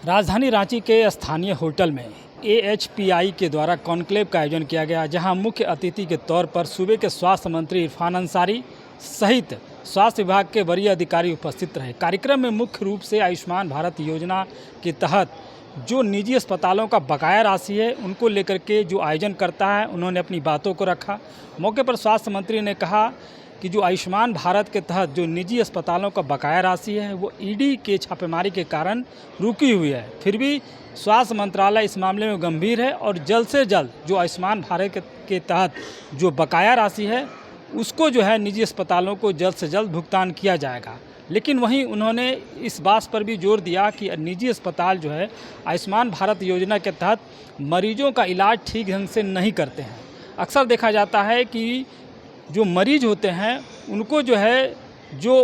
राजधानी रांची के स्थानीय होटल में एएचपीआई के द्वारा कॉन्क्लेव का आयोजन किया गया, जहां मुख्य अतिथि के तौर पर सूबे के स्वास्थ्य मंत्री इरफान अंसारी सहित स्वास्थ्य विभाग के वरीय अधिकारी उपस्थित रहे। कार्यक्रम में मुख्य रूप से आयुष्मान भारत योजना के तहत जो निजी अस्पतालों का बकाया राशि है उनको लेकर के जो आयोजन करता है, उन्होंने अपनी बातों को रखा। मौके पर स्वास्थ्य मंत्री ने कहा कि जो आयुष्मान भारत के तहत जो निजी अस्पतालों का बकाया राशि है वो ईडी के छापेमारी के कारण रुकी हुई है। फिर भी स्वास्थ्य मंत्रालय इस मामले में गंभीर है और जल्द से जल्द जो आयुष्मान भारत के तहत जो बकाया राशि है उसको जो है निजी अस्पतालों को जल्द से जल्द भुगतान किया जाएगा। लेकिन वहीं उन्होंने इस बात पर भी जोर दिया कि निजी अस्पताल जो है आयुष्मान भारत योजना के तहत मरीजों का इलाज ठीक ढंग से नहीं करते हैं। अक्सर देखा जाता है कि जो मरीज होते हैं उनको जो है जो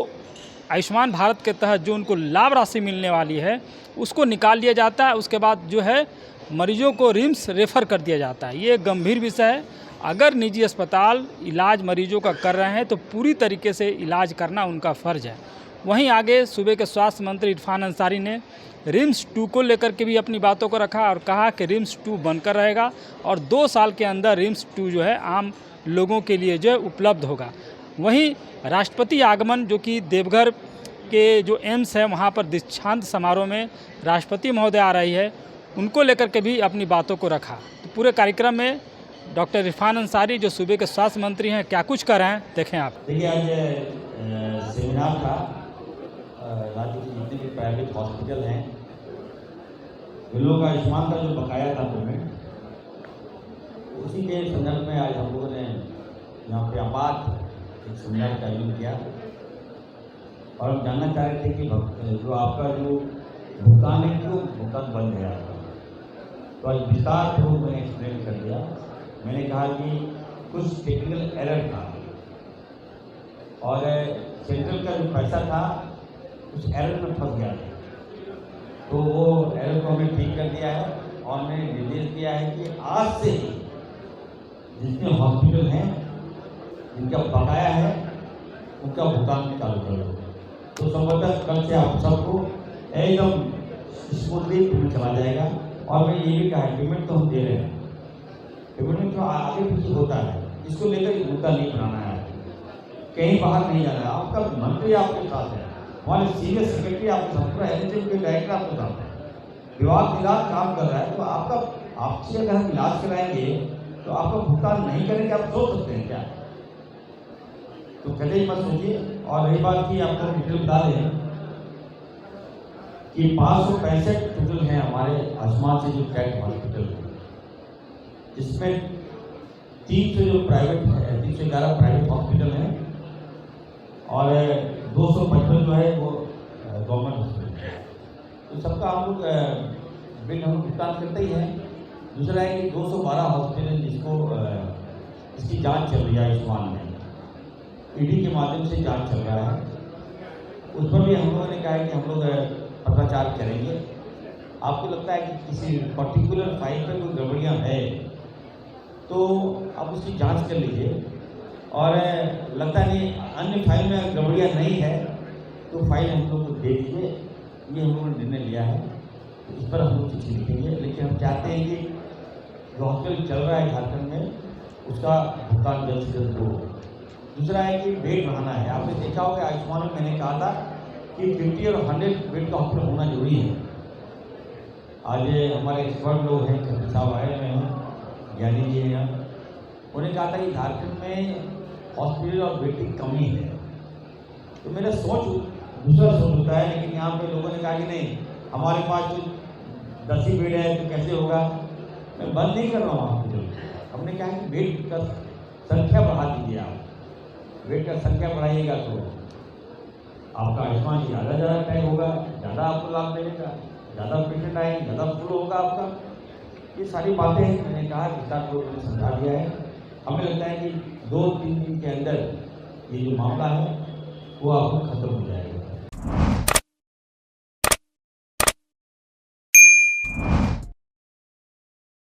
आयुष्मान भारत के तहत जो उनको लाभ राशि मिलने वाली है उसको निकाल लिया जाता है। उसके बाद जो है मरीजों को रिम्स रेफ़र कर दिया जाता है। ये एक गंभीर विषय है। अगर निजी अस्पताल इलाज मरीजों का कर रहे हैं तो पूरी तरीके से इलाज करना उनका फ़र्ज़ है। वहीं आगे सूबे के स्वास्थ्य मंत्री इरफान अंसारी ने रिम्स 2 को लेकर के भी अपनी बातों को रखा और कहा कि रिम्स 2 बनकर रहेगा और 2 साल के अंदर रिम्स 2 जो है आम लोगों के लिए जो है उपलब्ध होगा। वहीं राष्ट्रपति आगमन जो कि देवघर के जो एम्स है वहाँ पर दीक्षांत समारोह में राष्ट्रपति महोदय आ रही है, उनको लेकर के भी अपनी बातों को रखा। तो पूरे कार्यक्रम में डॉक्टर इरफान अंसारी जो सूबे के स्वास्थ्य मंत्री हैं क्या कुछ कर रहे हैं, देखें आप। देखिए, आज सेमिनार था राज्य के जितने भी प्राइवेट हॉस्पिटल हैं उन लोगों का आयुष्मान का जो बकाया था पेमेंट, उसी के संदर्भ में आज हम लोगों ने यहाँ पे आपात एक सेमिनार का आयोजन किया और हम जानना चाह रहे थे कि जो आपका जो भुगतान है क्यों भुगतान बंद है आपका। तो आज विस्तार से मैंने एक्सप्लेन कर दिया। मैंने कहा कि कुछ टेक्निकल एरर था और सेंट्रल का जो पैसा था उस एरर में फंस गया था, तो वो एरर को हमने ठीक कर दिया है और मैंने निर्देश दिया है कि आज से जितने हॉस्पिटल हैं जिनका बकाया है उनका भुगतान चालू कर दो। तो संभवतः कल से आप सबको एकदम स्मूथली पेमेंट चला जाएगा। और मैंने ये भी कहा है पेमेंट तो हम दे रहे हैं, पेमेंट तो आगे पीछे होता है, इसको लेकर मुद्दा नहीं बनाना है, कहीं बाहर नहीं जाना है। आपका मंत्री आपके साथ है, हमारे सीनियर सेक्रेटरी आपके साथ, पूरा एनएचएम के डायरेक्टर आपके साथ है, विभाग इलाज काम कर रहा है। तो आपसे अगर हम इलाज कराएंगे तो आपका भुगतान नहीं करेंगे, आप सोच सकते हैं क्या? तो कभी ही मत सोचिए। और रही बात की आपको डिटेल बता दें कि 565 टोटल हैं हमारे आयुष्मान से जो कैट हॉस्पिटल है, जिसमें 300 जो प्राइवेट है, 311 प्राइवेट हॉस्पिटल हैं और 255 जो है वो गवर्नमेंट हॉस्पिटल है। तो सबका हम लोग बिल हम भुगतान करते ही हैं। दूसरा है कि 212 हॉस्पिटल जिसको इसकी जांच चल रही है आयुष्मान में, ईडी के माध्यम से जांच चल रहा है, उस पर भी हम लोगों ने कहा है कि हम लोग पत्राचार करेंगे। आपको लगता है कि किसी पर्टिकुलर फाइल पर कोई गड़बड़ियाँ है तो आप उसकी जांच कर लीजिए, और लगता नहीं अन्य फाइल में गड़बड़ियाँ नहीं है तो फाइल हम लोग को दे दीजिए। ये हम लोगों ने निर्णय लिया है, तो इस पर हम लोग चिट्ठी लिखेंगे। लेकिन हम चाहते हैं कि जो हॉस्पिटल चल रहा है झारखंड में उसका भुगतान जल्द से जल्द हो। दूसरा है कि बेड बढ़ाना है। आपने देखा होगा आयुष्मान में मैंने कहा था कि 50 और 100 बेड का हॉस्पिटल होना जरूरी है। आज हमारे एक्सपर्ट लोग हैं, खत्री साहब आए हुए हैं, ज्ञानी जी हैं, उन्होंने कहा था कि झारखंड में हॉस्पिटल और बेड की कमी है। तो मेरा सोच दूसरा सोच होता है, लेकिन यहाँ पे लोगों ने कहा कि नहीं हमारे पास जो 10 ही बेड है तो कैसे होगा। मैं बंद नहीं कर रहा हूँ हॉस्पिटल, हमने कहा कि बेड का संख्या बढ़ा दीजिए। आप बेड का संख्या बढ़ाइएगा तो आपका आयुष्मान ज़्यादा टाइम होगा, ज़्यादा आपको लाभ मिलेगा, ज़्यादा पेशेंट आएंगे, ज़्यादा फुल होगा आपका। ये सारी बातें मैंने कहा विस्तार को मैंने समझा दिया है। हमें लगता है कि 2-3 दिन के अंदर ये जो मामला है वो आपको खत्म हो जाएगा।